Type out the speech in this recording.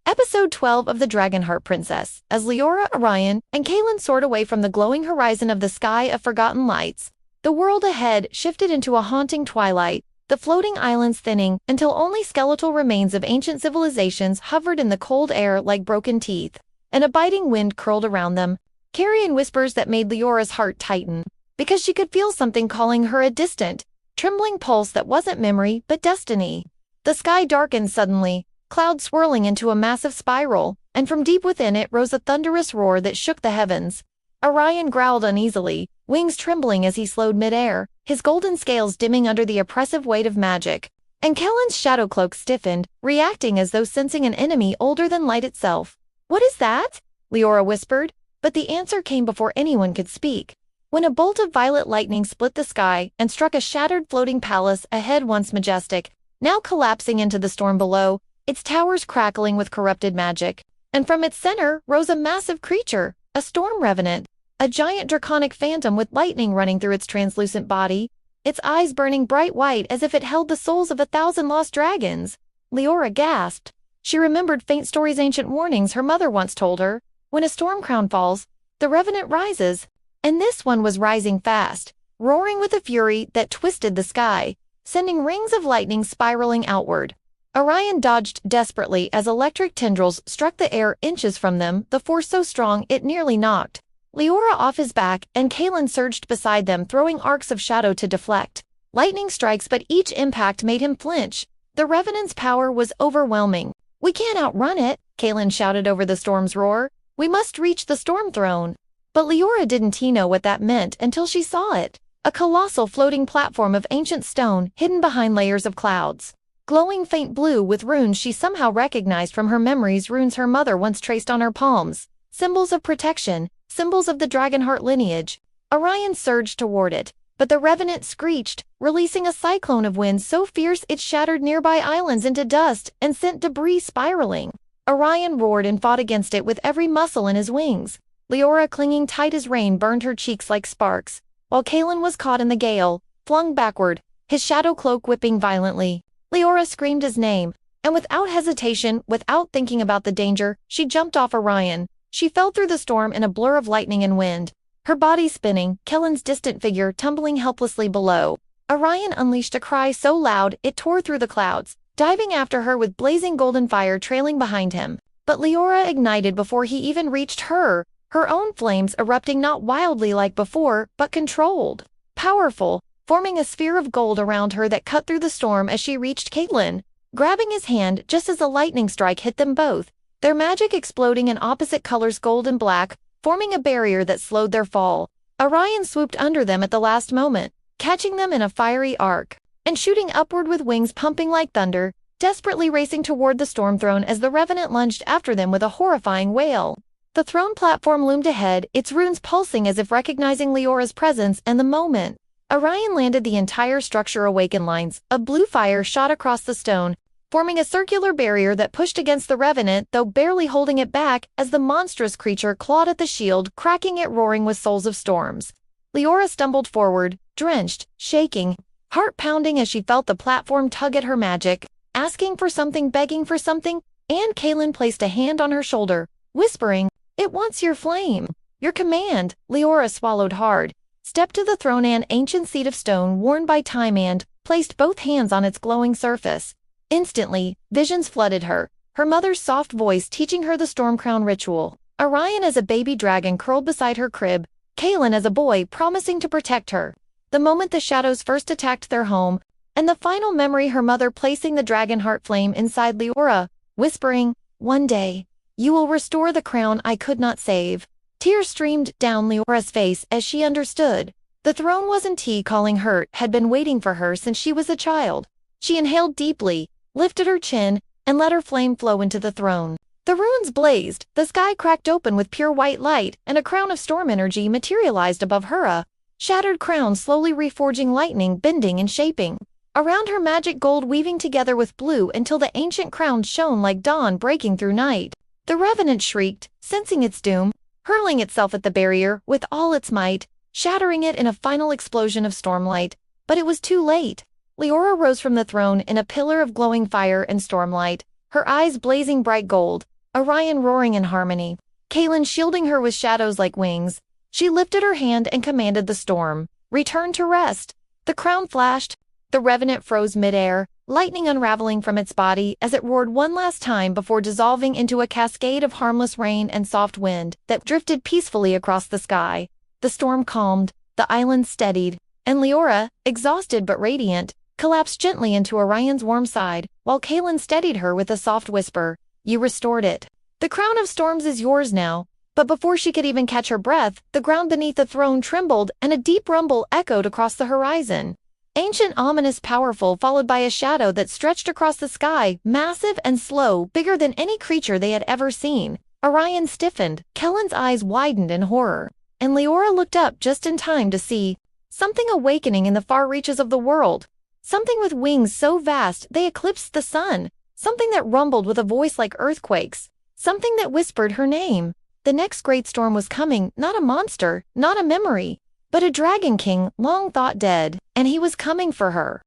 Episode 12 of the Dragonheart Princess. As Liora, Arion, and Kaelen soared away from the glowing horizon of the sky of forgotten lights, the world ahead shifted into a haunting twilight, the floating islands thinning until only skeletal remains of ancient civilizations hovered in the cold air like broken teeth, and a biting wind curled around them, carrying whispers that made Liora's heart tighten, because she could feel something calling her, a distant, trembling pulse that wasn't memory but destiny. The sky darkened suddenly, clouds swirling into a massive spiral, and from deep within it rose a thunderous roar that shook the heavens. Arion growled uneasily, wings trembling as he slowed midair, his golden scales dimming under the oppressive weight of magic. And Kaelen's shadow cloak stiffened, reacting as though sensing an enemy older than light itself. "What is that?" Liora whispered, but the answer came before anyone could speak. When a bolt of violet lightning split the sky and struck a shattered floating palace ahead, once majestic, now collapsing into the storm below, its towers crackling with corrupted magic. And from its center rose a massive creature, a Storm Revenant, a giant draconic phantom with lightning running through its translucent body, its eyes burning bright white as if it held the souls of 1,000 lost dragons. Liora gasped. She remembered Faint Story's ancient warnings her mother once told her. When a storm crown falls, the Revenant rises. And this one was rising fast, roaring with a fury that twisted the sky, sending rings of lightning spiraling outward. Arion dodged desperately as electric tendrils struck the air inches from them, the force so strong it nearly knocked Liora off his back, and Kaelen surged beside them, throwing arcs of shadow to deflect lightning strikes, but each impact made him flinch. The Revenant's power was overwhelming. "We can't outrun it," Kaelen shouted over the storm's roar. "We must reach the storm throne." But Liora didn't know what that meant until she saw it. A colossal floating platform of ancient stone hidden behind layers of clouds, glowing faint blue with runes she somehow recognized from her memories, runes her mother once traced on her palms, symbols of protection, symbols of the Dragonheart lineage. Arion surged toward it, but the Revenant screeched, releasing a cyclone of wind so fierce it shattered nearby islands into dust and sent debris spiraling. Arion roared and fought against it with every muscle in his wings. Liora, clinging tight as rain, burned her cheeks like sparks, while Kaelen was caught in the gale, flung backward, his shadow cloak whipping violently. Liora screamed his name, and without hesitation, without thinking about the danger, she jumped off Arion. She fell through the storm in a blur of lightning and wind, her body spinning, Kaelen's distant figure tumbling helplessly below. Arion unleashed a cry so loud it tore through the clouds, diving after her with blazing golden fire trailing behind him. But Liora ignited before he even reached her own flames erupting not wildly like before, but controlled, powerful, forming a sphere of gold around her that cut through the storm as she reached Kaelen, grabbing his hand just as a lightning strike hit them both, their magic exploding in opposite colors, gold and black, forming a barrier that slowed their fall. Arion swooped under them at the last moment, catching them in a fiery arc, and shooting upward with wings pumping like thunder, desperately racing toward the storm throne as the Revenant lunged after them with a horrifying wail. The throne platform loomed ahead, its runes pulsing as if recognizing Liora's presence, and the moment Arion landed, the entire structure awakened. Lines of blue fire shot across the stone, forming a circular barrier that pushed against the Revenant, though barely holding it back as the monstrous creature clawed at the shield, cracking it, roaring with souls of storms. Liora stumbled forward, drenched, shaking, heart pounding as she felt the platform tug at her magic, asking for something, begging for something, and Kaelen placed a hand on her shoulder, whispering, "It wants your flame, your command." Liora swallowed hard, stepped to the throne, an ancient seat of stone worn by time, and placed both hands on its glowing surface. Instantly, visions flooded her, her mother's soft voice teaching her the storm crown ritual, Arion as a baby dragon curled beside her crib, Kaelen as a boy promising to protect her, the moment the shadows first attacked their home, and the final memory, her mother placing the Dragonheart flame inside Liora, whispering, "One day, you will restore the crown I could not save." Tears streamed down Liora's face as she understood. The throne wasn't calling her, had been waiting for her since she was a child. She inhaled deeply, lifted her chin, and let her flame flow into the throne. The runes blazed, the sky cracked open with pure white light, and a crown of storm energy materialized above her, a shattered crown slowly reforging, lightning bending and shaping around her, magic gold weaving together with blue until the ancient crown shone like dawn breaking through night. The Revenant shrieked, sensing its doom, hurling itself at the barrier with all its might, shattering it in a final explosion of stormlight. But it was too late. Liora rose from the throne in a pillar of glowing fire and stormlight, her eyes blazing bright gold, Arion roaring in harmony, Kaelen shielding her with shadows like wings. She lifted her hand and commanded the storm, "Return to rest." The crown flashed. The revenant froze midair, lightning unraveling from its body as it roared one last time before dissolving into a cascade of harmless rain and soft wind that drifted peacefully across the sky. The storm calmed, the island steadied, and Liora, exhausted but radiant, collapsed gently into Orion's warm side, while Kaelen steadied her with a soft whisper, "You restored it. The crown of storms is yours now." But before she could even catch her breath, the ground beneath the throne trembled and a deep rumble echoed across the horizon. Ancient, ominous, powerful, followed by a shadow that stretched across the sky, massive and slow, bigger than any creature they had ever seen. Arion stiffened, Kaelen's eyes widened in horror, and Liora looked up just in time to see something awakening in the far reaches of the world. Something with wings so vast they eclipsed the sun. Something that rumbled with a voice like earthquakes. Something that whispered her name. The next great storm was coming, not a monster, not a memory, but a dragon king long thought dead, and he was coming for her.